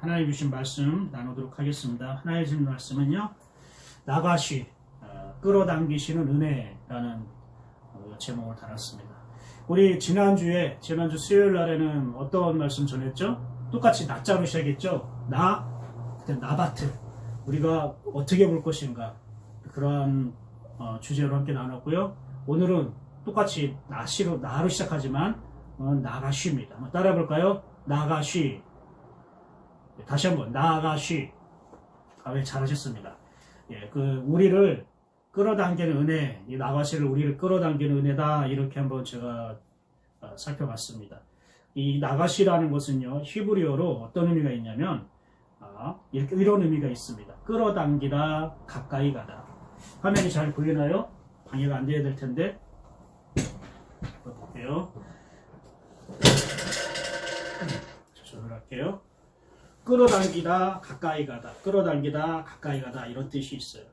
하나님 주신 말씀 나누도록 하겠습니다. 하나님 주신 말씀은요, 나가시, 끌어당기시는 은혜라는 제목을 달았습니다. 우리 지난주 수요일 날에는 어떤 말씀 전했죠? 똑같이 나자로 시작했죠? 나바트. 우리가 어떻게 볼 것인가. 그러한 주제로 함께 나눴고요. 오늘은 똑같이 나로 시작하지만 나가시입니다. 한번 따라해 볼까요? 나가시. 다시 한번 나가시. 왜 잘하셨습니다. 예, 우리를 끌어당기는 은혜, 이 나가시를 우리를 끌어당기는 은혜다. 이렇게 한번 제가 살펴봤습니다. 이 나가시라는 것은요, 히브리어로 어떤 의미가 있냐면, 이런 의미가 있습니다. 끌어당기다, 가까이 가다. 화면이 잘 보이나요? 방해가 안 돼야 될 텐데. 볼게요. 조절할게요. 끌어당기다, 가까이 가다. 끌어당기다, 가까이 가다. 이런 뜻이 있어요.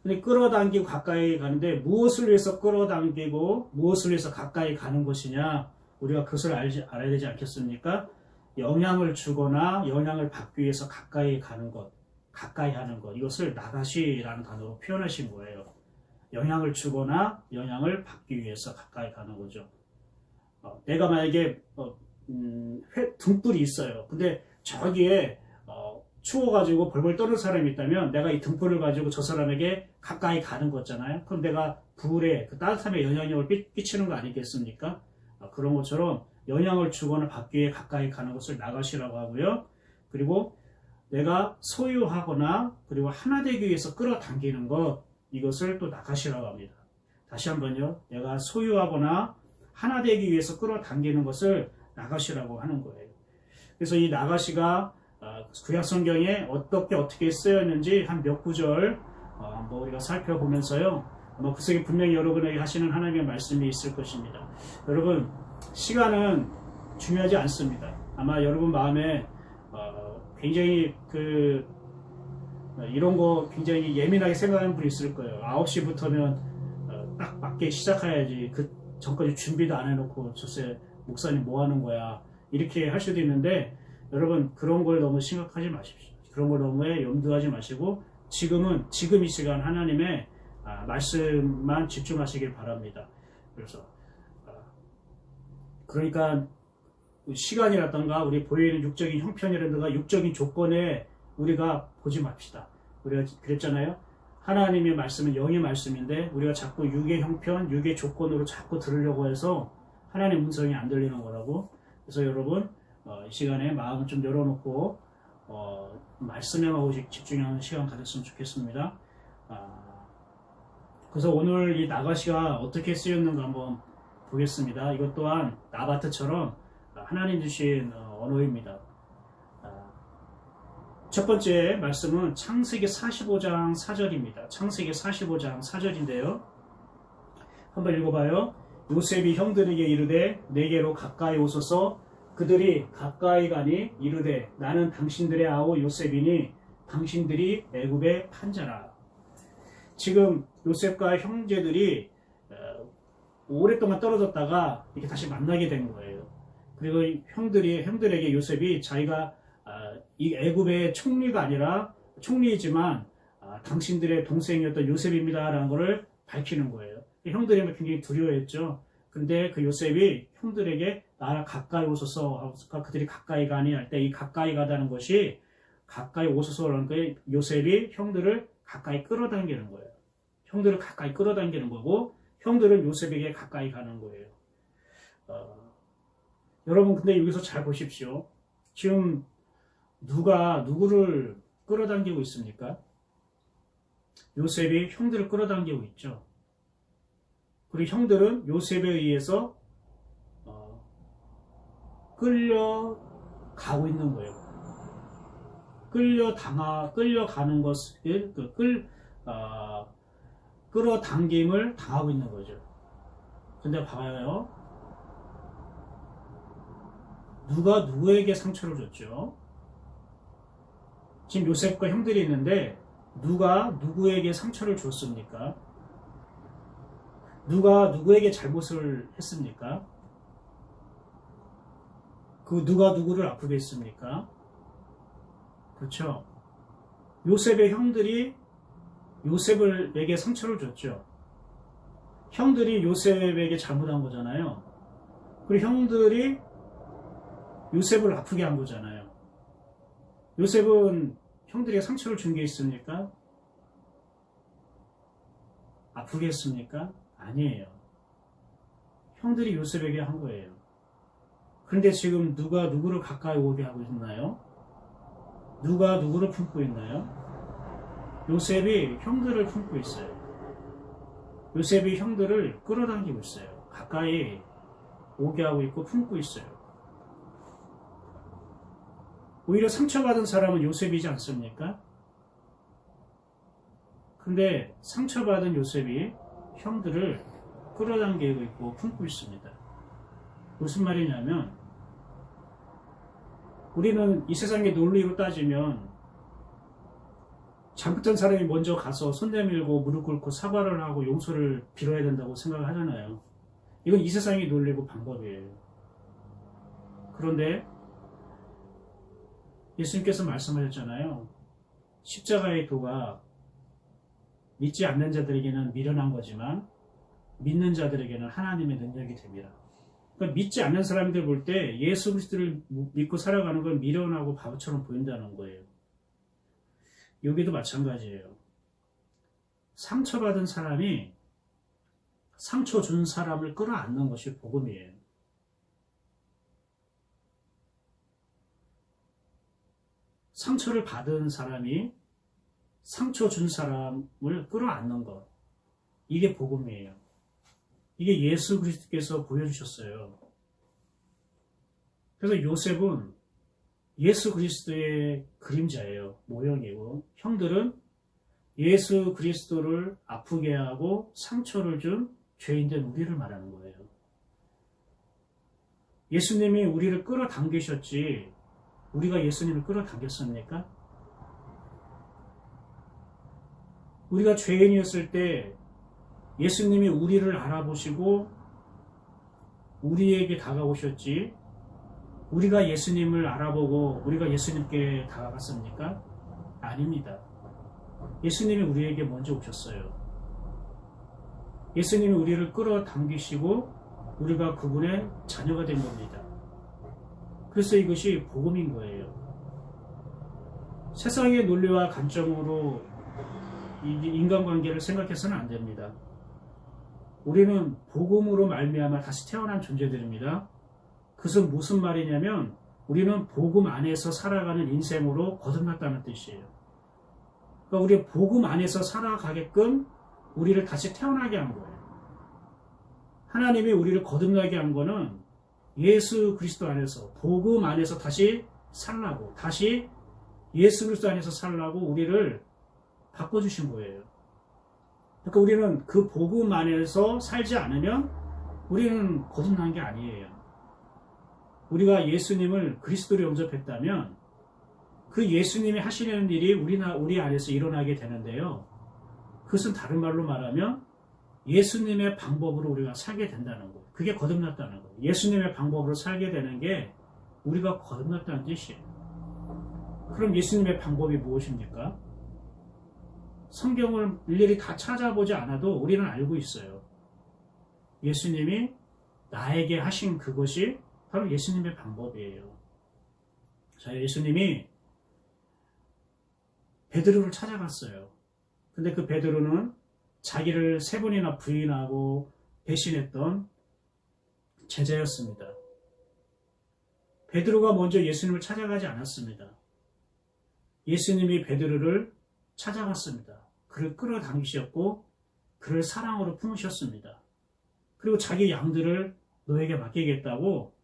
근데 끌어당기고 가까이 가는데 무엇을 위해서 끌어당기고 무엇을 위해서 가까이 가는 것이냐? 우리가 그것을 알아야 되지 않겠습니까? 영향을 주거나 영향을 받기 위해서 가까이 가는 것, 가까이 하는 것. 이것을 나가시라는 단어로 표현하신 거예요. 영향을 주거나 영향을 받기 위해서 가까이 가는 거죠. 내가 만약에 등불이 있어요. 근데 저기에 추워가지고 벌벌 떠는 사람이 있다면 내가 이 등불을 가지고 저 사람에게 가까이 가는 거잖아요. 그럼 내가 불에 그 따뜻함에 영향력을 끼치는 거 아니겠습니까? 그런 것처럼 영향을 주거나 받기 위해 가까이 가는 것을 나가시라고 하고요. 그리고 내가 소유하거나 그리고 하나 되기 위해서 끌어당기는 것, 이것을 또 나가시라고 합니다. 다시 한번요. 내가 소유하거나 하나 되기 위해서 끌어당기는 것을 나가시라고 하는 거예요. 그래서 이 나가시가 구약성경에 어떻게 쓰였는지 한 몇 구절 우리가 살펴보면서요. 그 속에 분명히 여러분에게 하시는 하나님의 말씀이 있을 것입니다. 여러분, 시간은 중요하지 않습니다. 아마 여러분 마음에 굉장히 이런 거 굉장히 예민하게 생각하는 분이 있을 거예요. 9시부터면 딱 맞게 시작해야지. 그 전까지 준비도 안 해놓고 저새 목사님 뭐 하는 거야. 이렇게 할 수도 있는데, 여러분 그런 걸 너무 심각하지 마십시오. 그런 걸 너무 염두하지 마시고 지금 이 시간 하나님의 말씀만 집중하시길 바랍니다. 그래서 그러니까 시간이라든가 우리 보이는 육적인 형편이라든가 육적인 조건에 우리가 보지 맙시다. 우리가 그랬잖아요. 하나님의 말씀은 영의 말씀인데 우리가 자꾸 육의 형편, 육의 조건으로 자꾸 들으려고 해서 하나님의 음성이 안 들리는 거라고. 그래서 여러분 이 시간에 마음을 좀 열어놓고 말씀에만 오직 집중하는 시간 가졌으면 좋겠습니다. 그래서 오늘 이 나가시가 어떻게 쓰였는가 한번 보겠습니다. 이것 또한 나바트처럼 하나님 주신 언어입니다. 첫 번째 말씀은 창세기 45장 4절입니다. 창세기 45장 4절인데요. 한번 읽어봐요. 요셉이 형들에게 이르되 내게로 가까이 오소서. 그들이 가까이 가니 이르되 나는 당신들의 아우 요셉이니 당신들이 애굽의 판자라. 지금 요셉과 형제들이 오랫동안 떨어졌다가 이렇게 다시 만나게 된 거예요. 그리고 형들에게 요셉이 자기가 이 애굽의 총리가 아니라 총리이지만 당신들의 동생이었던 요셉입니다라는 것을 밝히는 거예요. 형들이 굉장히 두려워했죠. 근데 그 요셉이 형들에게 나랑 가까이 오소서, 그들이 가까이 가니 할 때 이 가까이 가다는 것이 가까이 오소서라는 거예요. 요셉이 형들을 가까이 끌어당기는 거예요. 형들을 가까이 끌어당기는 거고 형들은 요셉에게 가까이 가는 거예요. 여러분 근데 여기서 잘 보십시오. 지금 누가 누구를 끌어당기고 있습니까? 요셉이 형들을 끌어당기고 있죠. 그리고 형들은 요셉에 의해서 끌려가고 있는 거예요. 끌려가는 것을 끌어당김을 당하고 있는 거죠. 근데 봐요. 누가 누구에게 상처를 줬죠? 지금 요셉과 형들이 있는데 누가 누구에게 상처를 줬습니까? 누가 누구에게 잘못을 했습니까? 그 누가 누구를 아프게 했습니까? 그렇죠? 요셉의 형들이 요셉에게 상처를 줬죠. 형들이 요셉에게 잘못한 거잖아요. 그리고 형들이 요셉을 아프게 한 거잖아요. 요셉은 형들에게 상처를 준 게 있습니까? 아프게 했습니까? 아니에요. 형들이 요셉에게 한 거예요. 그런데 지금 누가 누구를 가까이 오게 하고 있나요? 누가 누구를 품고 있나요? 요셉이 형들을 품고 있어요. 요셉이 형들을 끌어당기고 있어요. 가까이 오게 하고 있고 품고 있어요. 오히려 상처받은 사람은 요셉이지 않습니까? 근데 상처받은 요셉이 형들을 끌어당기고 있고 품고 있습니다. 무슨 말이냐면 우리는 이 세상에 논리로 따지면 잘못한 사람이 먼저 가서 손 내밀고 무릎 꿇고 사과를 하고 용서를 빌어야 된다고 생각을 하잖아요. 이건 이 세상의 논리고 방법이에요. 그런데 예수님께서 말씀하셨잖아요. 십자가의 도가 믿지 않는 자들에게는 미련한 거지만 믿는 자들에게는 하나님의 능력이 됩니다. 그러니까 믿지 않는 사람들 볼 때 예수 그리스도를 믿고 살아가는 건 미련하고 바보처럼 보인다는 거예요. 여기도 마찬가지예요. 상처받은 사람이 상처 준 사람을 끌어안는 것이 복음이에요. 상처를 받은 사람이 상처 준 사람을 끌어안는 것. 이게 복음이에요. 이게 예수 그리스도께서 보여주셨어요. 그래서 요셉은 예수 그리스도의 그림자예요. 모형이고 형들은 예수 그리스도를 아프게 하고 상처를 준 죄인된 우리를 말하는 거예요. 예수님이 우리를 끌어당기셨지 우리가 예수님을 끌어당겼습니까? 우리가 죄인이었을 때 예수님이 우리를 알아보시고 우리에게 다가오셨지 우리가 예수님을 알아보고 우리가 예수님께 다가갔습니까? 아닙니다. 예수님이 우리에게 먼저 오셨어요. 예수님이 우리를 끌어당기시고 우리가 그분의 자녀가 된 겁니다. 그래서 이것이 복음인 거예요. 세상의 논리와 관점으로 인간관계를 생각해서는 안 됩니다. 우리는 복음으로 말미암아 다시 태어난 존재들입니다. 그것은 무슨 말이냐면 우리는 복음 안에서 살아가는 인생으로 거듭났다는 뜻이에요. 그러니까 우리 복음 안에서 살아가게끔 우리를 다시 태어나게 한 거예요. 하나님이 우리를 거듭나게 한 거는 예수 그리스도 안에서 복음 안에서 다시 살라고 다시 예수 그리스도 안에서 살라고 우리를 바꿔주신 거예요. 그러니까 우리는 그 복음 안에서 살지 않으면 우리는 거듭난 게 아니에요. 우리가 예수님을 그리스도로 영접했다면 그 예수님이 하시는 일이 우리 안에서 일어나게 되는데요. 그것은 다른 말로 말하면 예수님의 방법으로 우리가 살게 된다는 거예요. 그게 거듭났다는 거예요. 예수님의 방법으로 살게 되는 게 우리가 거듭났다는 뜻이에요. 그럼 예수님의 방법이 무엇입니까? 성경을 일일이 다 찾아보지 않아도 우리는 알고 있어요. 예수님이 나에게 하신 그것이 바로 예수님의 방법이에요. 자, 예수님이 베드로를 찾아갔어요. 근데 그 베드로는 자기를 3번이나 부인하고 배신했던 제자였습니다. 베드로가 먼저 예수님을 찾아가지 않았습니다. 예수님이 베드로를 찾아갔습니다. 그를 끌어당기셨고 그를 사랑으로 품으셨습니다. 그리고 자기 양들을 너에게 맡기겠다고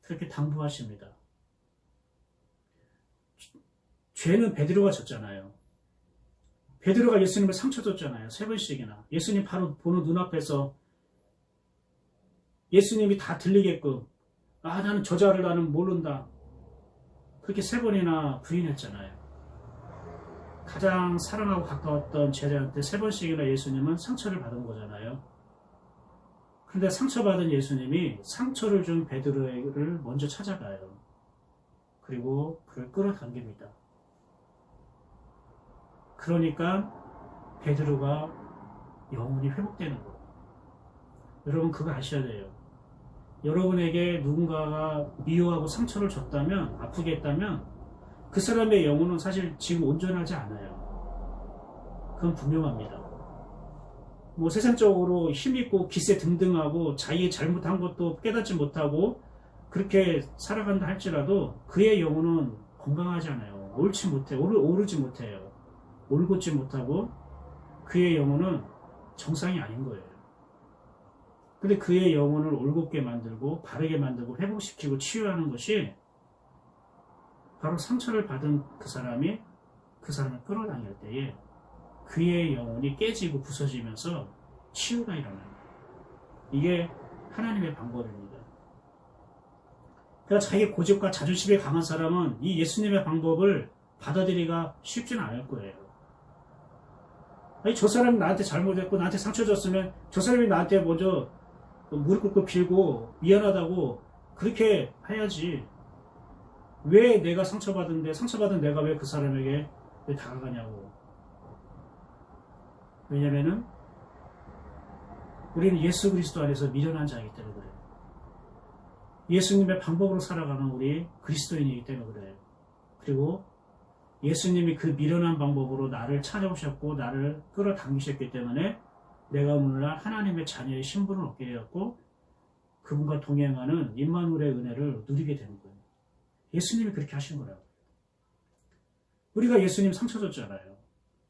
그렇게 당부하십니다. 죄는 베드로가 졌잖아요. 베드로가 예수님을 상처 줬잖아요. 3번씩이나. 예수님 바로 보는 눈앞에서 예수님이 다 들리게끔 나는 저자를 나는 모른다. 그렇게 3번이나 부인했잖아요. 가장 사랑하고 가까웠던 제자한테 3번씩이나 예수님은 상처를 받은 거잖아요. 그런데 상처받은 예수님이 상처를 준 베드로를 먼저 찾아가요. 그리고 그를 끌어당깁니다. 그러니까 베드로가 영혼이 회복되는 거예요. 여러분 그거 아셔야 돼요. 여러분에게 누군가가 미워하고 상처를 줬다면, 아프게 했다면 그 사람의 영혼은 사실 지금 온전하지 않아요. 그건 분명합니다. 뭐 세상적으로 힘있고 기세 등등하고 자기의 잘못한 것도 깨닫지 못하고 그렇게 살아간다 할지라도 그의 영혼은 건강하지 않아요. 옳지 못해, 오르지 못해요. 올곧지 못하고 그의 영혼은 정상이 아닌 거예요. 근데 그의 영혼을 올곧게 만들고 바르게 만들고 회복시키고 치유하는 것이 바로 상처를 받은 그 사람이 그 사람을 끌어당길 때에 그의 영혼이 깨지고 부서지면서 치유가 일어나요. 이게 하나님의 방법입니다. 그러니까 자기 고집과 자존심이 강한 사람은 이 예수님의 방법을 받아들이기가 쉽지는 않을 거예요. 아니, 저 사람이 나한테 잘못했고 나한테 상처 줬으면 저 사람이 나한테 먼저 무릎 꿇고 빌고 미안하다고 그렇게 해야지. 왜 내가 상처받은 내가 왜 그 사람에게 왜 다가가냐고. 왜냐면은 우리는 예수 그리스도 안에서 미련한 자이기 때문에 그래요. 예수님의 방법으로 살아가는 우리 그리스도인이기 때문에 그래요. 그리고 예수님이 그 미련한 방법으로 나를 찾아오셨고 나를 끌어당기셨기 때문에 내가 오늘날 하나님의 자녀의 신분을 얻게 되었고 그분과 동행하는 임마누엘의 은혜를 누리게 되는 거예요. 예수님이 그렇게 하신 거라고. 우리가 예수님 상처 줬잖아요.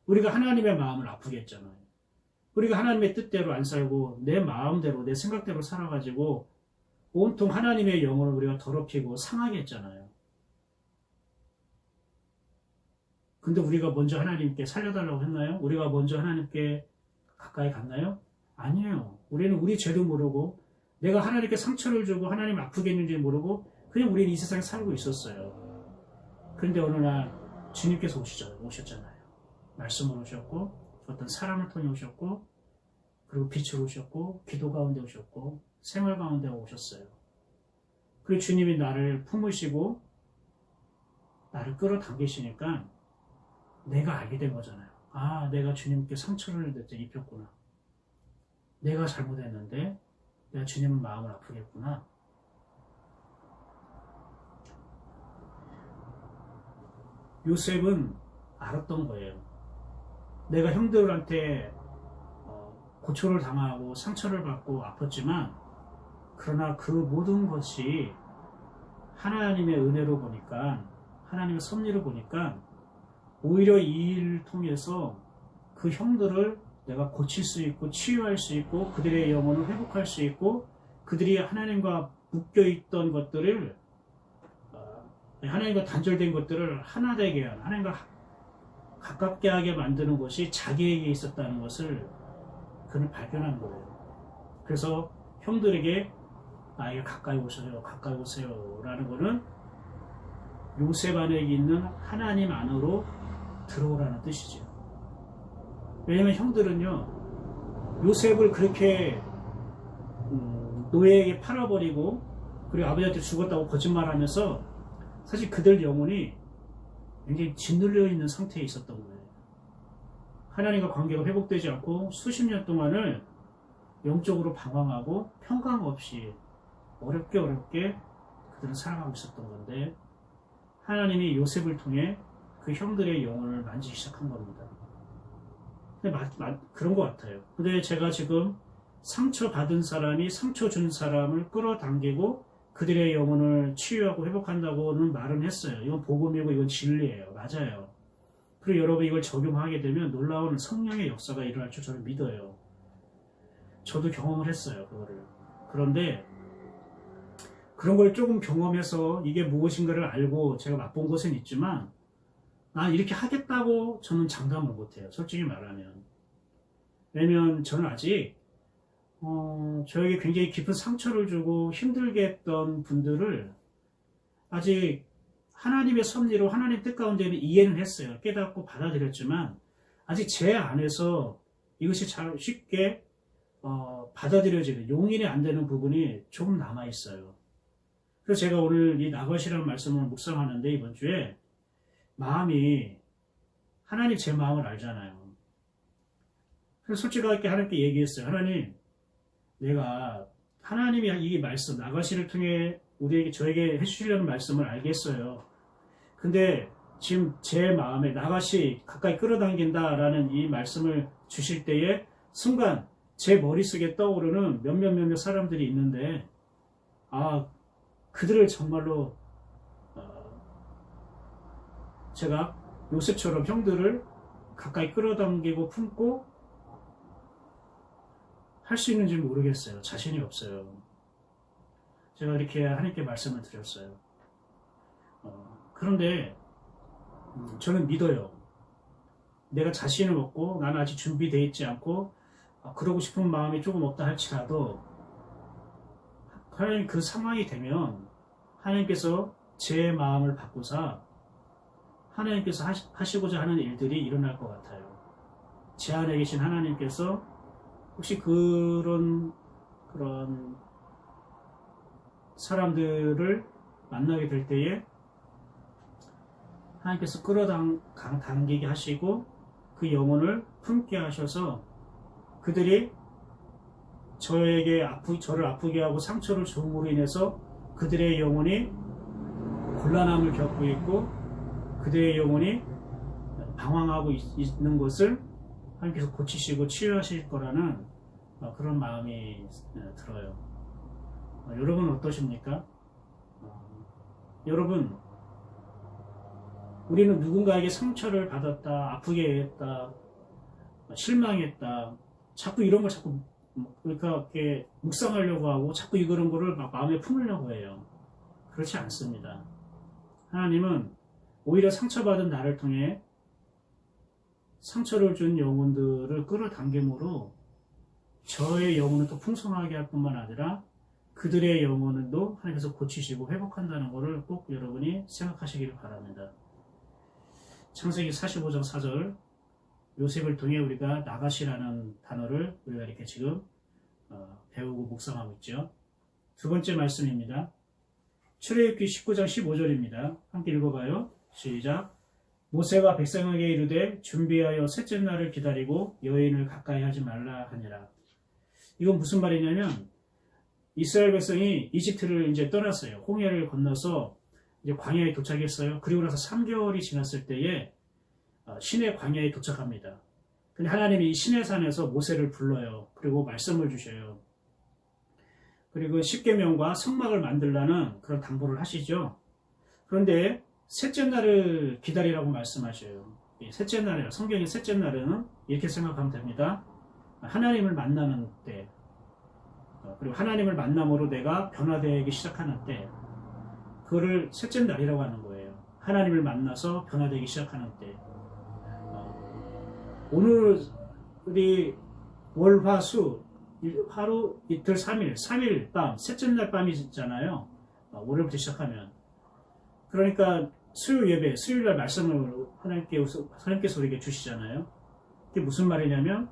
우리가 하나님의 마음을 아프게 했잖아요. 우리가 하나님의 뜻대로 안 살고 내 마음대로 내 생각대로 살아가지고 온통 하나님의 영혼을 우리가 더럽히고 상하게 했잖아요. 근데 우리가 먼저 하나님께 살려달라고 했나요? 우리가 먼저 하나님께 가까이 갔나요? 아니에요. 우리는 우리 죄도 모르고 내가 하나님께 상처를 주고 하나님 아프게 했는지 모르고 그냥 우리는 이 세상에 살고 있었어요. 그런데 어느 날 주님께서 오셨잖아요. 말씀으로 오셨고 어떤 사람을 통해 오셨고 그리고 빛으로 오셨고 기도 가운데 오셨고 생활 가운데 오셨어요. 그리고 주님이 나를 품으시고 나를 끌어당기시니까 내가 알게 된 거잖아요. 아, 내가 주님께 상처를 입혔구나. 내가 잘못했는데 내가 주님은 마음을 아프게 했구나. 요셉은 알았던 거예요. 내가 형들한테 고초를 당하고 상처를 받고 아팠지만 그러나 그 모든 것이 하나님의 은혜로 보니까 하나님의 섭리로 보니까 오히려 이 일을 통해서 그 형들을 내가 고칠 수 있고 치유할 수 있고 그들의 영혼을 회복할 수 있고 그들이 하나님과 묶여있던 것들을 하나님과 단절된 것들을 하나 되게 한 하나님과 가깝게 하게 만드는 것이 자기에게 있었다는 것을 그는 발견한 거예요. 그래서 형들에게 나에게 가까이 오세요 가까이 오세요 라는 거는 요셉 안에 있는 하나님 안으로 들어오라는 뜻이죠. 왜냐하면 형들은요 요셉을 그렇게 노예에게 팔아버리고 그리고 아버지한테 죽었다고 거짓말하면서 사실 그들 영혼이 굉장히 짓눌려 있는 상태에 있었던 거예요. 하나님과 관계가 회복되지 않고 수십 년 동안을 영적으로 방황하고 평강 없이 어렵게 그들은 살아가고 있었던 건데 하나님이 요셉을 통해 그 형들의 영혼을 만지기 시작한 겁니다. 근데 그런 것 같아요. 근데 제가 지금 상처받은 사람이 상처 준 사람을 끌어당기고 그들의 영혼을 치유하고 회복한다고는 말은 했어요. 이건 복음이고 이건 진리예요. 맞아요. 그리고 여러분 이걸 적용하게 되면 놀라운 성령의 역사가 일어날 줄 저는 믿어요. 저도 경험을 했어요. 그거를. 그런데 그런 걸 조금 경험해서 이게 무엇인가를 알고 제가 맛본 것은 있지만 난 이렇게 하겠다고 저는 장담을 못해요. 솔직히 말하면. 왜냐면 저는 아직 저에게 굉장히 깊은 상처를 주고 힘들게 했던 분들을 아직 하나님의 섭리로 하나님 뜻 가운데는 이해는 했어요. 깨닫고 받아들였지만 아직 제 안에서 이것이 잘 쉽게 받아들여지는 용인이 안 되는 부분이 조금 남아있어요. 그래서 제가 오늘 이 나것이라는 말씀을 묵상하는데 이번 주에 마음이 하나님 제 마음을 알잖아요. 그래서 솔직하게 하나님께 얘기했어요. 하나님, 내가 하나님이 이 말씀 나가시를 통해 우리에게 저에게 해주시려는 말씀을 알겠어요. 근데 지금 제 마음에 나가시 가까이 끌어당긴다라는 이 말씀을 주실 때에 순간 제 머릿속에 떠오르는 몇몇 사람들이 있는데 그들을 정말로 제가 요셉처럼 형들을 가까이 끌어당기고 품고 할 수 있는지 모르겠어요. 자신이 없어요. 제가 이렇게 하나님께 말씀을 드렸어요. 그런데 저는 믿어요. 내가 자신을 얻고 나는 아직 준비되어 있지 않고 그러고 싶은 마음이 조금 없다 할지라도 하나님 그 상황이 되면 하나님께서 제 마음을 바꾸사 하나님께서 하시고자 하는 일들이 일어날 것 같아요. 제 안에 계신 하나님께서 혹시 그런 사람들을 만나게 될 때에 하나님께서 끌어당기게 하시고 그 영혼을 품게 하셔서 그들이 저를 아프게 하고 상처를 줌으로 인해서 그들의 영혼이 곤란함을 겪고 있고 그들의 영혼이 방황하고 있는 것을 하나님께서 고치시고 치유하실 거라는 그런 마음이 들어요. 여러분은 어떠십니까? 여러분, 우리는 누군가에게 상처를 받았다, 아프게 했다, 실망했다, 자꾸 이런 걸 자꾸 이렇게 묵상하려고 하고 자꾸 이런 거를 마음에 품으려고 해요. 그렇지 않습니다. 하나님은 오히려 상처받은 나를 통해 상처를 준 영혼들을 끌어당김으로 저의 영혼을 또 풍성하게 할 뿐만 아니라 그들의 영혼도 하나님께서 고치시고 회복한다는 것을 꼭 여러분이 생각하시기를 바랍니다. 창세기 45장 4절 요셉을 통해 우리가 나가시라는 단어를 우리가 이렇게 지금 배우고 묵상하고 있죠. 두 번째 말씀입니다. 출애굽기 19장 15절입니다. 함께 읽어봐요. 시작. 모세가 백성에게 이르되 준비하여 셋째 날을 기다리고 여인을 가까이 하지 말라 하니라. 이건 무슨 말이냐면 이스라엘 백성이 이집트를 이제 떠났어요. 홍해를 건너서 이제 광야에 도착했어요. 그리고 나서 3개월이 지났을 때에 시내 광야에 도착합니다. 근데 하나님이 이 시내산에서 모세를 불러요. 그리고 말씀을 주셔요. 그리고 십계명과 성막을 만들라는 그런 당부를 하시죠. 그런데 셋째 날을 기다리라고 말씀하셔요. 셋째 날이라 성경의 셋째 날은 이렇게 생각하면 됩니다. 하나님을 만나는 때, 그리고 하나님을 만남으로 내가 변화되기 시작하는 때, 그거를 셋째 날이라고 하는 거예요. 하나님을 만나서 변화되기 시작하는 때. 오늘이 월화수 하루 이틀 3일 밤 셋째 날 밤이잖아요. 월요일부터 시작하면 그러니까 수요일 예배 수요일날 말씀을 하나님께서 우리에게 주시잖아요. 그게 무슨 말이냐면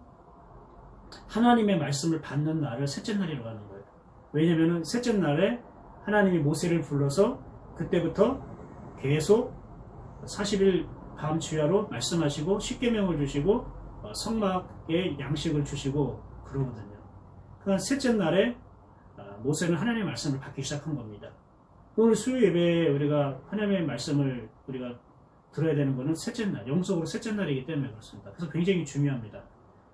하나님의 말씀을 받는 날을 셋째 날이라고 하는 거예요. 왜냐하면 셋째 날에 하나님이 모세를 불러서 그때부터 계속 40일 밤 주야로 말씀하시고 십계명을 주시고 성막에 양식을 주시고 그러거든요. 그러니까 셋째 날에 모세는 하나님의 말씀을 받기 시작한 겁니다. 오늘 수요 예배에 우리가 하나님의 말씀을 우리가 들어야 되는 것은 셋째 날, 영적으로 셋째 날이기 때문에 그렇습니다. 그래서 굉장히 중요합니다.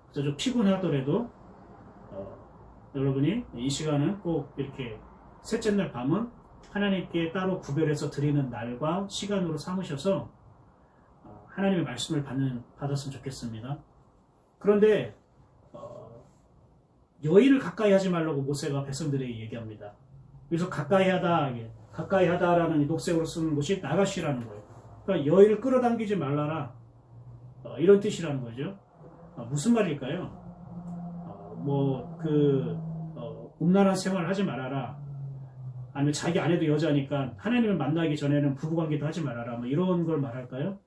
그래서 좀 피곤하더라도 여러분이 이 시간은 꼭 이렇게 셋째 날 밤은 하나님께 따로 구별해서 드리는 날과 시간으로 삼으셔서 하나님의 말씀을 받았으면 좋겠습니다. 그런데 여인을 가까이 하지 말라고 모세가 백성들에게 얘기합니다. 그래서 가까이 하다라는 녹색으로 쓰는 것이 나가시라는 거예요. 그러니까 여인을 끌어당기지 말라라. 이런 뜻이라는 거죠. 무슨 말일까요? 음란한 생활을 하지 말아라. 아니면 자기 아내도 여자니까 하나님을 만나기 전에는 부부관계도 하지 말아라. 뭐 이런 걸 말할까요?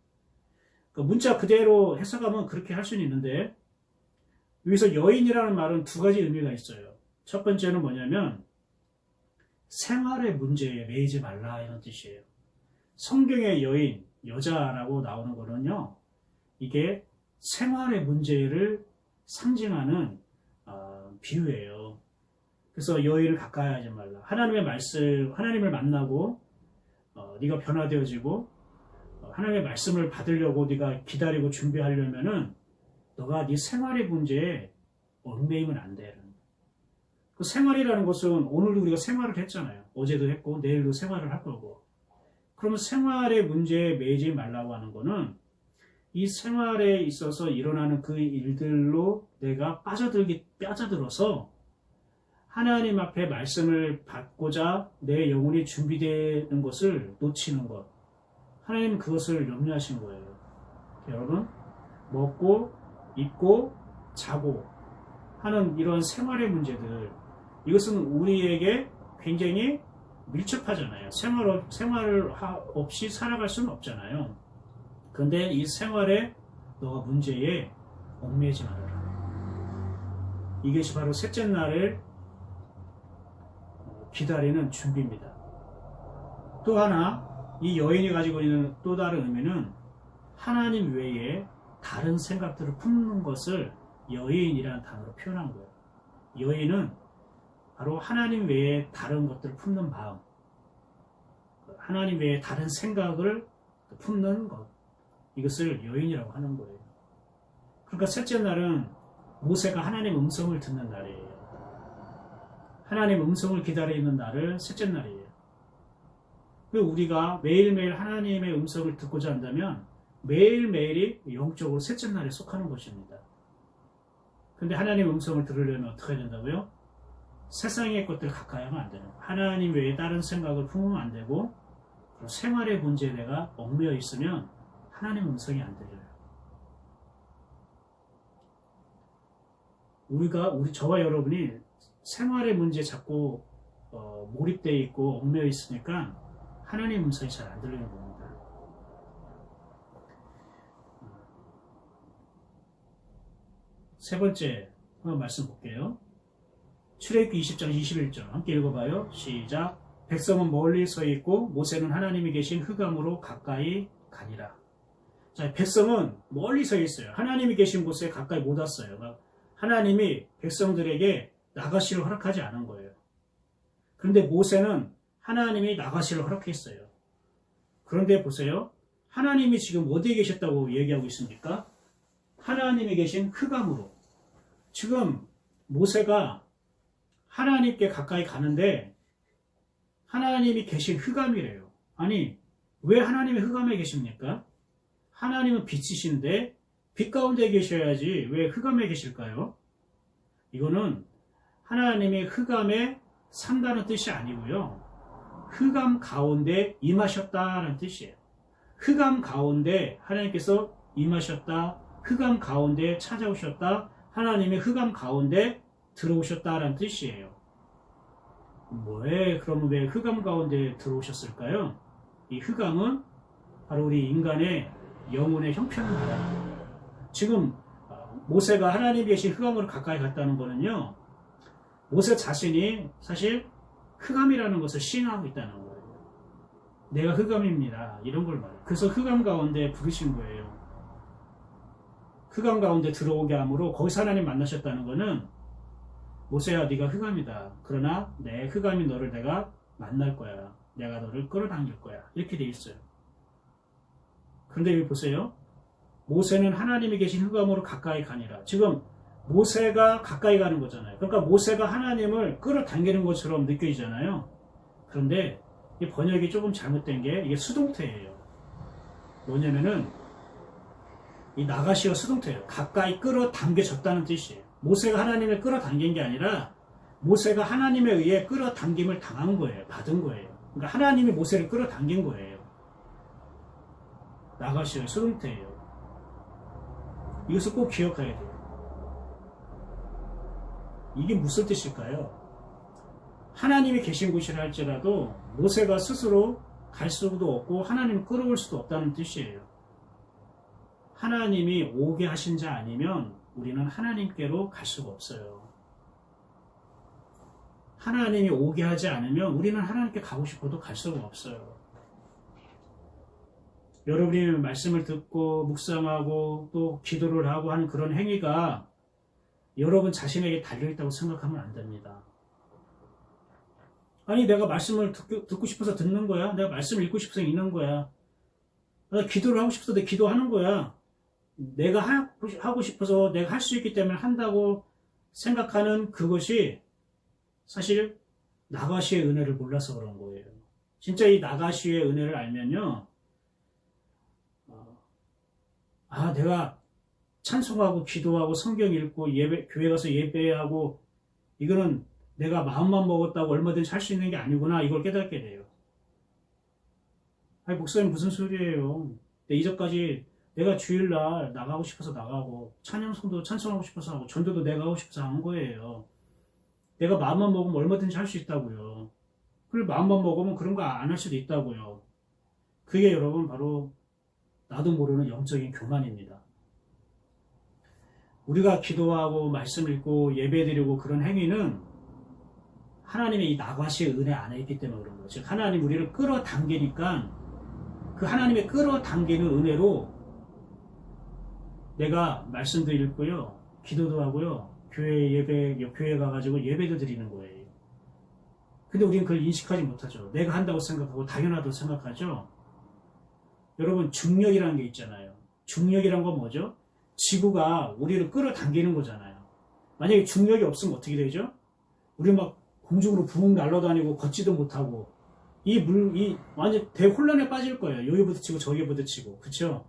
문자 그대로 해석하면 그렇게 할 수는 있는데 여기서 여인이라는 말은 두 가지 의미가 있어요. 첫 번째는 뭐냐면 생활의 문제에 매이지 말라 이런 뜻이에요. 성경의 여인, 여자라고 나오는 거는요. 이게 생활의 문제를 상징하는 비유예요. 그래서 여인을 가까이 하지 말라. 하나님의 말씀, 하나님을 만나고 네가 변화되어지고 하나님의 말씀을 받으려고 네가 기다리고 준비하려면은 너가 네 생활의 문제에 얽매이면 안 돼. 그 생활이라는 것은 오늘도 우리가 생활을 했잖아요. 어제도 했고 내일도 생활을 할 거고. 그러면 생활의 문제에 매이지 말라고 하는 거는 이 생활에 있어서 일어나는 그 일들로 내가 빠져들어서 하나님 앞에 말씀을 받고자 내 영혼이 준비되는 것을 놓치는 것. 하나님은 그것을 염려하신 거예요. 여러분, 먹고 입고 자고 하는 이런 생활의 문제들, 이것은 우리에게 굉장히 밀접하잖아요. 생활을 없이 살아갈 수는 없잖아요. 그런데 이 생활에 너가 문제에 얽매이지 말아라. 이것이 바로 셋째 날을 기다리는 준비입니다. 또 하나, 이 여인이 가지고 있는 또 다른 의미는 하나님 외에 다른 생각들을 품는 것을 여인이라는 단어로 표현한 거예요. 여인은 바로 하나님 외에 다른 것들을 품는 마음, 하나님 외에 다른 생각을 품는 것, 이것을 여인이라고 하는 거예요. 그러니까 셋째 날은 모세가 하나님의 음성을 듣는 날이에요. 하나님의 음성을 기다리는 날을 셋째 날이에요. 우리가 매일매일 하나님의 음성을 듣고자 한다면 매일매일이 영적으로 셋째 날에 속하는 것입니다. 근데 하나님의 음성을 들으려면 어떻게 해야 된다고요? 세상의 것들 가까이 하면 안 되는 거예요. 하나님 외에 다른 생각을 품으면 안 되고, 생활의 문제에 내가 얽매여 있으면 하나님의 음성이 안 들려요. 저와 여러분이 생활의 문제에 자꾸 몰입되어 있고 얽매여 있으니까 하나님의 음성이 잘 안 들리는 겁니다. 세 번째 한번 말씀 볼게요. 출애굽기 20장 21절 함께 읽어봐요. 시작. 백성은 멀리 서 있고 모세는 하나님이 계신 흑암으로 가까이 가니라. 자, 백성은 멀리 서 있어요. 하나님이 계신 곳에 가까이 못 왔어요. 하나님이 백성들에게 나가시를 허락하지 않은 거예요. 그런데 모세는 하나님이 나가시를 허락했어요. 그런데 보세요. 하나님이 지금 어디에 계셨다고 얘기하고 있습니까? 하나님이 계신 흑암으로. 지금 모세가 하나님께 가까이 가는데 하나님이 계신 흑암이래요. 아니, 왜 하나님이 흑암에 계십니까? 하나님은 빛이신데 빛 가운데 계셔야지 왜 흑암에 계실까요? 이거는 하나님이 흑암에 산다는 뜻이 아니고요. 흑암 가운데 임하셨다는 뜻이에요. 흑암 가운데 하나님께서 임하셨다. 흑암 가운데 찾아오셨다. 하나님이 흑암 가운데 들어오셨다라는 뜻이에요. 그러면 왜 흑암 가운데 들어오셨을까요? 이 흑암은 바로 우리 인간의 영혼의 형편을 말합니다. 지금 모세가 하나님이 계신 흑암으로 가까이 갔다는 거는요, 모세 자신이 사실 흑암이라는 것을 시인하고 있다는 거예요. 내가 흑암입니다. 이런 걸 말해요. 그래서 흑암 가운데 부르신 거예요. 흑암 가운데 들어오게 함으로 거기서 하나님 만나셨다는 거는 모세야, 네가 흑암이다. 그러나 내 흑암이 너를 내가 만날 거야. 내가 너를 끌어당길 거야. 이렇게 돼 있어요. 그런데 여기 보세요. 모세는 하나님이 계신 흑암으로 가까이 가니라. 지금 모세가 가까이 가는 거잖아요. 그러니까 모세가 하나님을 끌어당기는 것처럼 느껴지잖아요. 그런데 이 번역이 조금 잘못된 게 이게 수동태예요. 뭐냐면은 이 나가시가 수동태예요. 가까이 끌어당겨졌다는 뜻이에요. 모세가 하나님을 끌어당긴 게 아니라 모세가 하나님에 의해 끌어당김을 당한 거예요. 받은 거예요. 그러니까 하나님이 모세를 끌어당긴 거예요. 나가시가 수동태예요. 이것을 꼭 기억해야 돼요. 이게 무슨 뜻일까요? 하나님이 계신 곳이라 할지라도 모세가 스스로 갈 수도 없고 하나님을 끌어올 수도 없다는 뜻이에요. 하나님이 오게 하신 자 아니면 우리는 하나님께로 갈 수가 없어요. 하나님이 오게 하지 않으면 우리는 하나님께 가고 싶어도 갈 수가 없어요. 여러분이 말씀을 듣고 묵상하고 또 기도를 하고 하는 그런 행위가 여러분 자신에게 달려있다고 생각하면 안 됩니다. 아니 내가 말씀을 듣고 싶어서 듣는 거야. 내가 말씀을 읽고 싶어서 읽는 거야. 내가 기도를 하고 싶어서 내가 기도하는 거야. 내가 하고 싶어서 내가 할 수 있기 때문에 한다고 생각하는 그것이 사실 나가시의 은혜를 몰라서 그런 거예요. 진짜 이 나가시의 은혜를 알면요. 내가 찬송하고 기도하고 성경 읽고 교회 가서 예배하고 이거는 내가 마음만 먹었다고 얼마든지 할 수 있는 게 아니구나 이걸 깨닫게 돼요. 아니 목사님 무슨 소리예요. 이전까지 내가 주일날 나가고 싶어서 나가고 찬양성도 찬송하고 싶어서 하고 전도도 내가 하고 싶어서 한 거예요. 내가 마음만 먹으면 얼마든지 할 수 있다고요. 그리고 마음만 먹으면 그런 거 안 할 수도 있다고요. 그게 여러분 바로 나도 모르는 영적인 교만입니다. 우리가 기도하고 말씀 읽고 예배드리고 그런 행위는 하나님의 이 나가시의 은혜 안에 있기 때문에 그런 거예요. 즉 하나님 우리를 끌어당기니까 그 하나님의 끌어당기는 은혜로 내가 말씀도 읽고요. 기도도 하고요. 교회 가가지고 예배도 드리는 거예요. 근데 우리는 그걸 인식하지 못하죠. 내가 한다고 생각하고 당연하다고 생각하죠. 여러분 중력이라는 게 있잖아요. 중력이란 건 뭐죠? 지구가 우리를 끌어당기는 거잖아요. 만약에 중력이 없으면 어떻게 되죠? 우리 막 공중으로 붕 날아다니고 걷지도 못하고 이 완전 대혼란에 빠질 거예요. 여기 부딪히고 저기 부딪히고 그렇죠?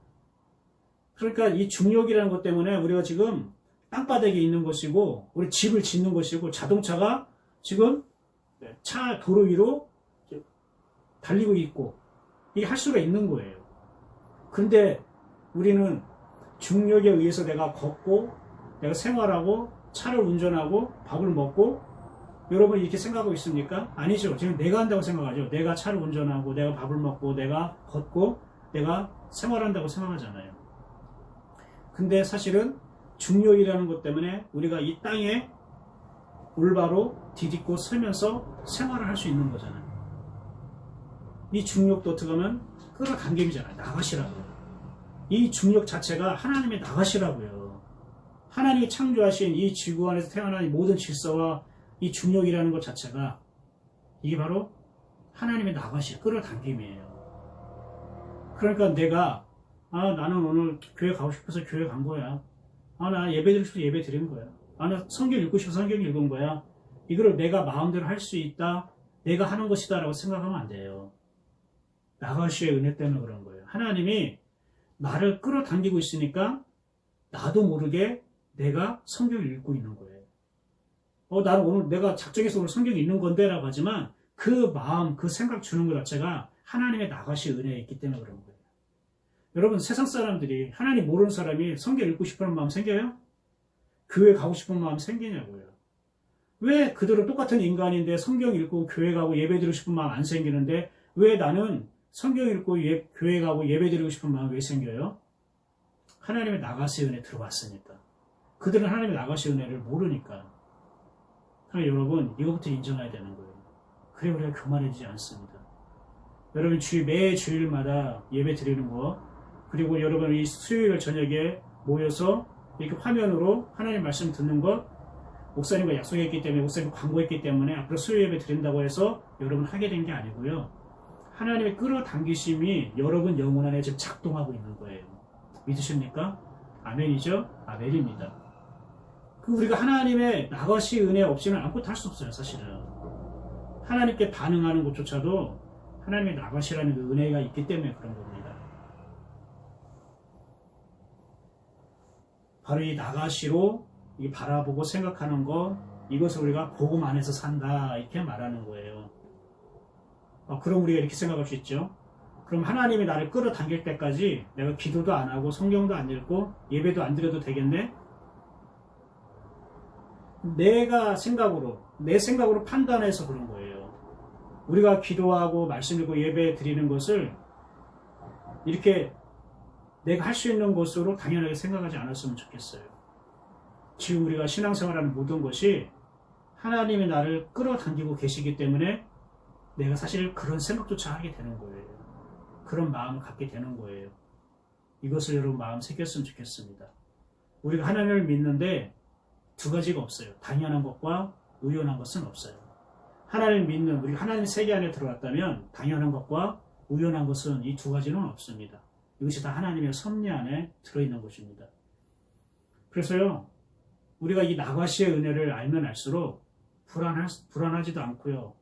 그러니까 이 중력이라는 것 때문에 우리가 지금 땅바닥에 있는 것이고 우리 집을 짓는 것이고 자동차가 지금 도로 위로 달리고 있고 이게 할 수가 있는 거예요. 근데 우리는 중력에 의해서 내가 걷고 내가 생활하고 차를 운전하고 밥을 먹고 여러분 이렇게 생각하고 있습니까? 아니죠. 지금 내가 한다고 생각하죠. 내가 차를 운전하고 내가 밥을 먹고 내가 걷고 내가 생활한다고 생각하잖아요. 근데 사실은 중력이라는 것 때문에 우리가 이 땅에 올바로 디딛고 서면서 생활을 할 수 있는 거잖아요. 이 중력도 어떻게 하면 끌어당김이잖아요. 나가시라고요. 이 중력 자체가 하나님의 나가시라고요. 하나님이 창조하신 이 지구 안에서 태어난 이 모든 질서와 이 중력이라는 것 자체가 이게 바로 하나님의 나가시, 끌어당김이에요. 그러니까 내가 나는 오늘 교회 가고 싶어서 교회 간 거야. 나 예배 드리고 싶어서 예배 드린 거야. 나 성경 읽고 싶어서 성경 읽은 거야. 이거를 내가 마음대로 할 수 있다. 내가 하는 것이다 라고 생각하면 안 돼요. 나가시의 은혜 때문에 그런 거예요. 하나님이 나를 끌어당기고 있으니까 나도 모르게 내가 성경을 읽고 있는 거예요. 나는 오늘 내가 작정해서 오늘 성경 읽는 건데 라고 하지만 그 마음, 그 생각 주는 것 자체가 하나님의 나가시의 은혜에 있기 때문에 그런 거예요. 여러분 세상 사람들이 하나님 모르는 사람이 성경 읽고 싶은 마음 생겨요? 교회 가고 싶은 마음 생기냐고요. 왜 그들은 똑같은 인간인데 성경 읽고 교회 가고 예배 드리고 싶은 마음 안 생기는데 왜 나는 성경 읽고 교회 가고 예배 드리고 싶은 마음 왜 생겨요? 하나님의 나가시 은혜 들어왔으니까. 그들은 하나님의 나가시 은혜를 모르니까. 그러니까 여러분 이것부터 인정해야 되는 거예요. 그래 우리가 교만해지지 않습니다. 여러분 매 주일마다 예배 드리는 거 그리고 여러분 이 수요일 저녁에 모여서 이렇게 화면으로 하나님 말씀 듣는 것 목사님과 약속했기 때문에 목사님 광고했기 때문에 앞으로 수요 예배 드린다고 해서 여러분 하게 된 게 아니고요. 하나님의 끌어당기심이 여러분 영혼 안에 지금 작동하고 있는 거예요. 믿으십니까? 아멘이죠? 아멘입니다. 우리가 하나님의 나가시 은혜 없이는 아무것도 할 수 없어요. 사실은 하나님께 반응하는 것조차도 하나님의 나가시라는 그 은혜가 있기 때문에 그런 겁니다. 바로 이 나가시로 바라보고 생각하는 것 이것을 우리가 복음 안에서 산다 이렇게 말하는 거예요. 그럼 우리가 이렇게 생각할 수 있죠. 그럼 하나님이 나를 끌어당길 때까지 내가 기도도 안 하고 성경도 안 읽고 예배도 안 드려도 되겠네? 내 생각으로 판단해서 그런 거예요. 우리가 기도하고 말씀 읽고 예배 드리는 것을 이렇게 내가 할 수 있는 것으로 당연하게 생각하지 않았으면 좋겠어요. 지금 우리가 신앙생활하는 모든 것이 하나님이 나를 끌어당기고 계시기 때문에 내가 사실 그런 생각조차 하게 되는 거예요. 그런 마음을 갖게 되는 거예요. 이것을 여러분 마음 새겼으면 좋겠습니다. 우리가 하나님을 믿는데 두 가지가 없어요. 당연한 것과 우연한 것은 없어요. 하나님을 믿는, 우리가 하나님 세계 안에 들어왔다면 당연한 것과 우연한 것은 이 두 가지는 없습니다. 이것이 다 하나님의 섭리 안에 들어있는 것입니다. 그래서요, 우리가 이 나과시의 은혜를 알면 알수록 불안하지도 않고요,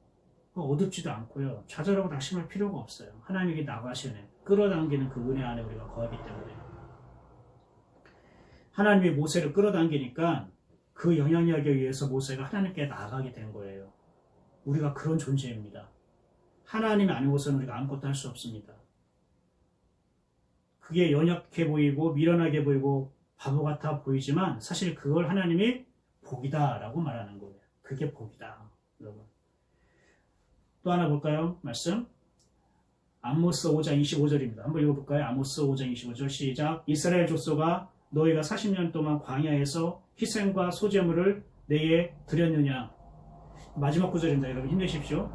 어둡지도 않고요, 좌절하고 낙심할 필요가 없어요. 하나님에게 나과시의 은혜, 끌어당기는 그 은혜 안에 우리가 거하기 때문에. 하나님이 모세를 끌어당기니까 그 영향력에 의해서 모세가 하나님께 나아가게 된 거예요. 우리가 그런 존재입니다. 하나님이 아니고서는 우리가 아무것도 할 수 없습니다. 그게 연약해 보이고 미련하게 보이고 바보 같아 보이지만 사실 그걸 하나님이 복이다라고 말하는 거예요. 그게 복이다. 여러분. 또 하나 볼까요? 말씀. 아모스 5장 25절입니다. 한번 읽어볼까요? 아모스 5장 25절 시작. 이스라엘 족속아 너희가 40년 동안 광야에서 희생과 소제물을 내게 드렸느냐. 마지막 구절입니다. 여러분 힘내십시오.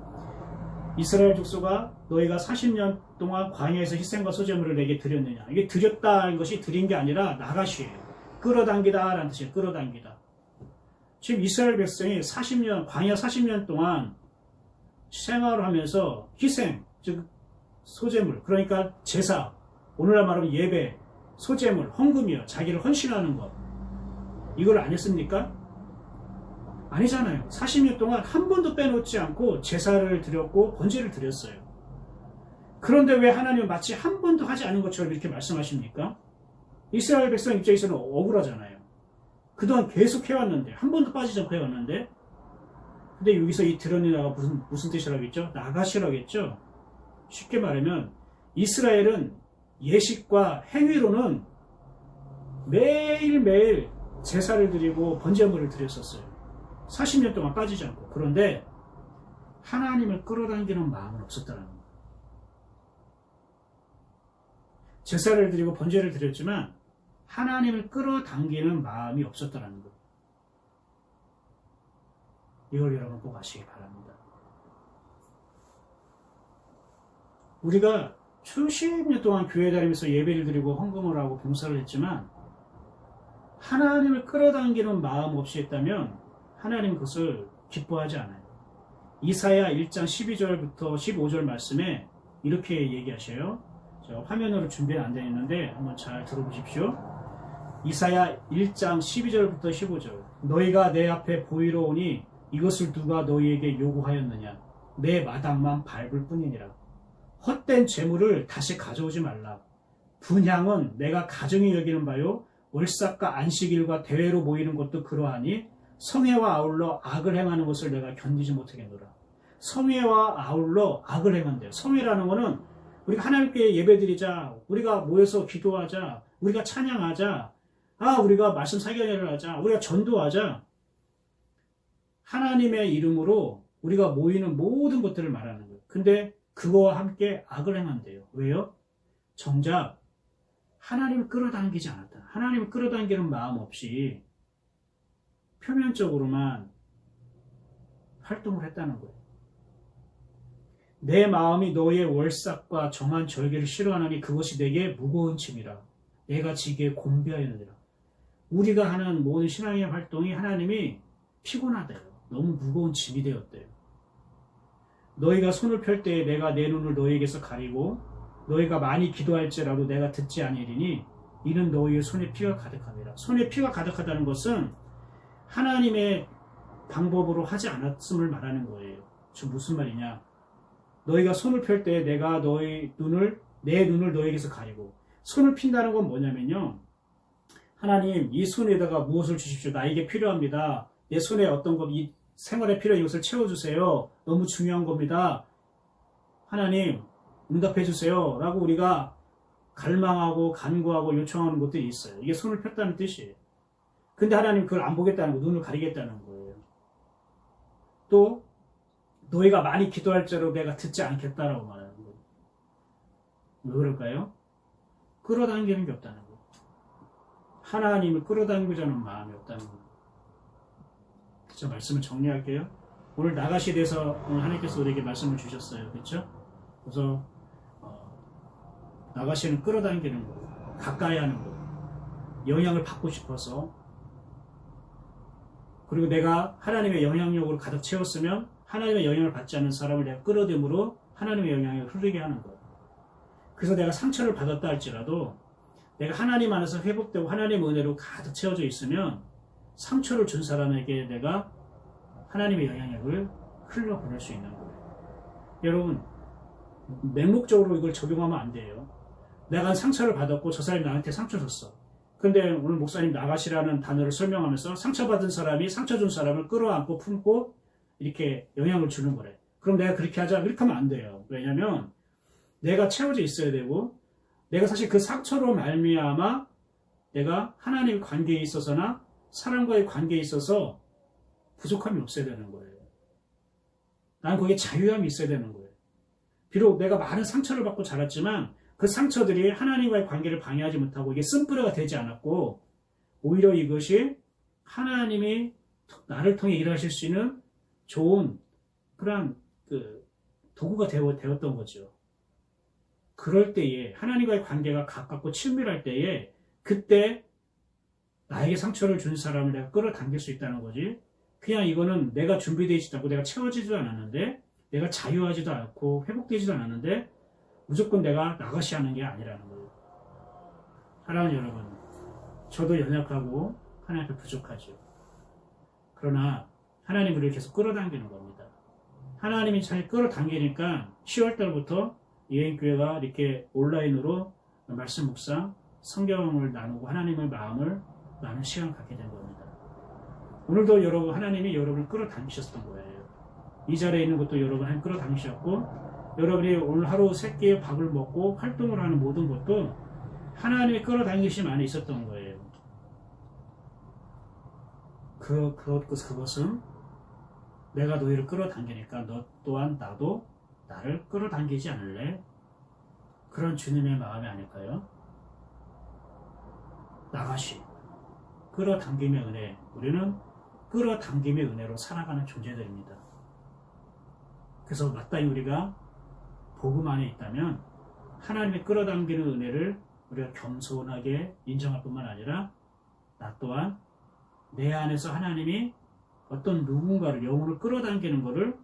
이스라엘 족속아 너희가 40년 동안 광야에서 희생과 소제물을 내게 드렸느냐. 이게 드렸다는 것이 드린 게 아니라 나가시예요. 끌어당기다 라는 뜻이에요. 끌어당기다. 지금 이스라엘 백성이 40년, 광야 40년 동안 생활을 하면서 희생, 즉 소제물, 그러니까 제사, 오늘날 말하면 예배, 소제물, 헌금이요. 자기를 헌신하는 것. 이걸 안 했습니까? 아니잖아요. 40년 동안 한 번도 빼놓지 않고 제사를 드렸고 번제를 드렸어요. 그런데 왜 하나님은 마치 한 번도 하지 않은 것처럼 이렇게 말씀하십니까? 이스라엘 백성 입장에서는 억울하잖아요. 그동안 계속 해왔는데, 한 번도 빠지지 않고 해왔는데, 근데 여기서 이 드러니나가 무슨 뜻이라겠죠? 나가시라겠죠? 쉽게 말하면 이스라엘은 예식과 행위로는 매일매일 제사를 드리고 번제물을 드렸었어요. 40년 동안 빠지지 않고. 그런데 하나님을 끌어당기는 마음은 없었다는 거예요. 제사를 드리고 번제를 드렸지만 하나님을 끌어당기는 마음이 없었다는 거예요. 이걸 여러분 꼭 아시기 바랍니다. 우리가 수십 년 동안 교회 다니면서 예배를 드리고 헌금을 하고 봉사를 했지만 하나님을 끌어당기는 마음 없이 했다면 하나님 그것을 기뻐하지 않아요. 이사야 1장 12절부터 15절 말씀에 이렇게 얘기하셔요. 저 화면으로 준비는 안 되어 있는데 한번 잘 들어보십시오. 이사야 1장 12절부터 15절. 너희가 내 앞에 보이러 오니 이것을 누가 너희에게 요구하였느냐. 내 마당만 밟을 뿐이니라. 헛된 재물을 다시 가져오지 말라. 분향은 내가 가증히 여기는 바요. 월삭과 안식일과 대회로 모이는 것도 그러하니 성회와 아울러 악을 행하는 것을 내가 견디지 못하겠노라. 성회와 아울러 악을 행한대요. 성회라는 것은 우리가 하나님께 예배드리자, 우리가 모여서 기도하자, 우리가 찬양하자, 우리가 말씀 사견회를 하자, 우리가 전도하자. 하나님의 이름으로 우리가 모이는 모든 것들을 말하는 거예요. 근데 그거와 함께 악을 행한대요. 왜요? 정작 하나님을 끌어당기지 않았다. 하나님을 끌어당기는 마음 없이 표면적으로만 활동을 했다는 거예요. 내 마음이 너의 월삭과 정한 절개를 싫어하나니 그것이 내게 무거운 짐이라. 내가 지게 곤비하였느니라. 우리가 하는 모든 신앙의 활동이 하나님이 피곤하대요. 너무 무거운 짐이 되었대요. 너희가 손을 펼 때에 내가 내 눈을 너희에게서 가리고 너희가 많이 기도할지라도 내가 듣지 아니리니 이는 너희의 손에 피가 가득함이라. 손에 피가 가득하다는 것은 하나님의 방법으로 하지 않았음을 말하는 거예요. 지금 무슨 말이냐? 너희가 손을 펼 때에 내가 내 눈을 너희에게서 가리고. 손을 핀다는 건 뭐냐면요. 하나님, 이 손에다가 무엇을 주십시오. 나에게 필요합니다. 내 손에 어떤 것, 이 생활에 필요한 이것을 채워주세요. 너무 중요한 겁니다. 하나님, 응답해 주세요. 라고 우리가 갈망하고 간구하고 요청하는 것들이 있어요. 이게 손을 폈다는 뜻이에요. 근데 하나님 그걸 안 보겠다는 거, 눈을 가리겠다는 거예요. 또 너희가 많이 기도할지라도 내가 듣지 않겠다라고 말하는 거예요. 왜 그럴까요? 끌어당기는 게 없다는 거예요. 하나님을 끌어당기자는 마음이 없다는 거예요. 저 말씀을 정리할게요. 오늘 나가시에 대해서 오늘 하나님께서 우리에게 말씀을 주셨어요. 그렇죠? 그래서 나가시는 끌어당기는 거, 가까이 하는 거, 영향을 받고 싶어서. 그리고 내가 하나님의 영향력으로 가득 채웠으면 하나님의 영향을 받지 않는 사람을 내가 끌어들임으로 하나님의 영향을 흐르게 하는 거예요. 그래서 내가 상처를 받았다 할지라도 내가 하나님 안에서 회복되고 하나님의 은혜로 가득 채워져 있으면 상처를 준 사람에게 내가 하나님의 영향력을 흘려보낼 수 있는 거예요. 여러분, 맹목적으로 이걸 적용하면 안 돼요. 내가 상처를 받았고 저 사람이 나한테 상처 줬어. 근데 오늘 목사님 나가시라는 단어를 설명하면서 상처받은 사람이 상처 준 사람을 끌어안고 품고 이렇게 영향을 주는 거래. 그럼 내가 그렇게 하자? 그렇게 하면 안 돼요. 왜냐면 내가 채워져 있어야 되고 내가 사실 그 상처로 말미암아 내가 하나님의 관계에 있어서나 사람과의 관계에 있어서 부족함이 없어야 되는 거예요. 난 거기에 자유함이 있어야 되는 거예요. 비록 내가 많은 상처를 받고 자랐지만 그 상처들이 하나님과의 관계를 방해하지 못하고 이게 쓴뿌려가 되지 않았고 오히려 이것이 하나님이 나를 통해 일하실 수 있는 좋은 그런 도구가 되었던 거죠. 그럴 때에 하나님과의 관계가 가깝고 친밀할 때에 그때 나에게 상처를 준 사람을 내가 끌어당길 수 있다는 거지. 그냥 이거는 내가 준비되지도 않고 내가 채워지지도 않았는데 내가 자유하지도 않고 회복되지도 않았는데 무조건 내가 나가시 하는 게 아니라는 거예요. 사랑하는 여러분, 저도 연약하고 하나님 앞에 부족하죠. 그러나 하나님 우리를 계속 끌어당기는 겁니다. 하나님이 잘 끌어당기니까 10월달부터 예행교회가 이렇게 온라인으로 말씀 묵상, 성경을 나누고 하나님의 마음을 나누는 시간을 갖게 된 겁니다. 오늘도 여러분, 하나님이 여러분을 끌어당기셨던 거예요. 이 자리에 있는 것도 여러분 하나님 끌어당기셨고 여러분이 오늘 하루 세 끼의 밥을 먹고 활동을 하는 모든 것도 하나님의 끌어당기심 안에 있었던 거예요. 그것은 내가 너희를 끌어당기니까 너 또한 나도 나를 끌어당기지 않을래? 그런 주님의 마음이 아닐까요? 나가시 끌어당김의 은혜, 우리는 끌어당김의 은혜로 살아가는 존재들입니다. 그래서 마땅히 우리가 복음 안에 있다면 하나님의 끌어당기는 은혜를 우리가 겸손하게 인정할 뿐만 아니라 나 또한 내 안에서 하나님이 어떤 누군가를 영혼을 끌어당기는 것을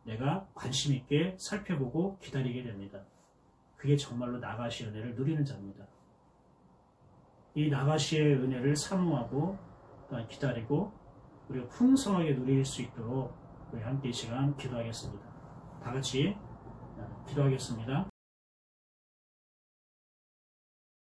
내가 관심 있게 살펴보고 기다리게 됩니다. 그게 정말로 나가시의 은혜를 누리는 자입니다. 이 나가시의 은혜를 사모하고 또한 기다리고 우리가 풍성하게 누릴 수 있도록 우리 함께 이 시간 기도하겠습니다. 다 같이 기도하겠습니다.